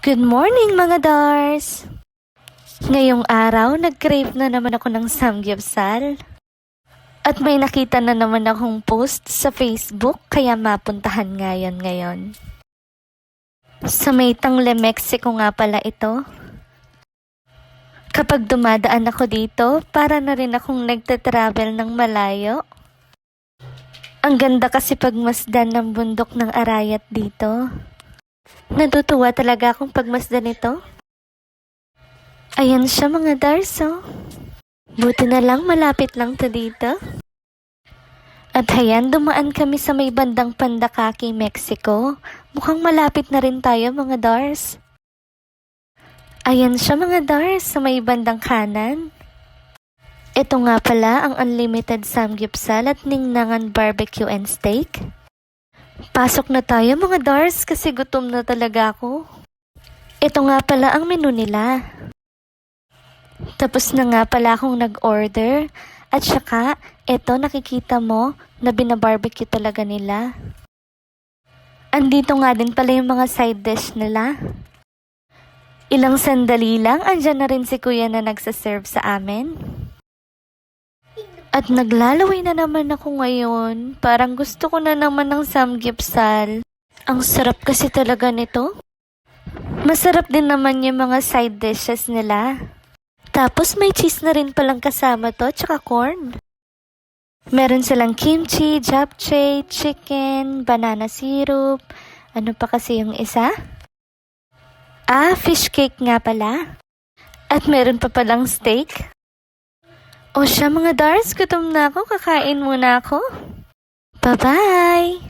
Good morning mga Dars! Ngayong araw, nag-crave na naman ako ng samgyupsal. At may nakita na naman akong post sa Facebook, kaya mapuntahan ngayon. Sa may Tangle, Mexico nga pala ito. Kapag dumadaan ako dito, para na rin akong nagtatravel ng malayo. Ang ganda kasi pagmasdan ng bundok ng Arayat dito. Natutuwa talaga akong pagmasdan ito. Ayan siya mga Darso. Buti na lang malapit lang to dito. At ayan, dumaan kami sa may bandang Pandakaki, Mexico. Mukhang malapit na rin tayo mga Dars. Ayan siya mga Dars sa may bandang kanan. Ito nga pala ang unlimited samgyupsal at ningnangan barbecue and steak. Pasok na tayo mga Dars kasi gutom na talaga ako. Ito nga pala ang menu nila. Tapos na nga pala akong nag-order. At saka, ito nakikita mo na binabarbecue talaga nila. Andito nga din pala yung mga side dish nila. Ilang sandali lang, andyan na rin si kuya na nagsaserve sa amin. At naglalaway na naman ako ngayon. Parang gusto ko na naman ng samgyupsal. Ang sarap kasi talaga nito. Masarap din naman yung mga side dishes nila. Tapos may cheese na rin palang kasama to, tsaka corn. Meron silang kimchi, japchae, chicken, banana syrup. Ano pa kasi yung isa? Fish cake nga pala. At meron pa palang steak. O siya mga Dars, gutom na ako. Kakain muna ako. Bye-bye!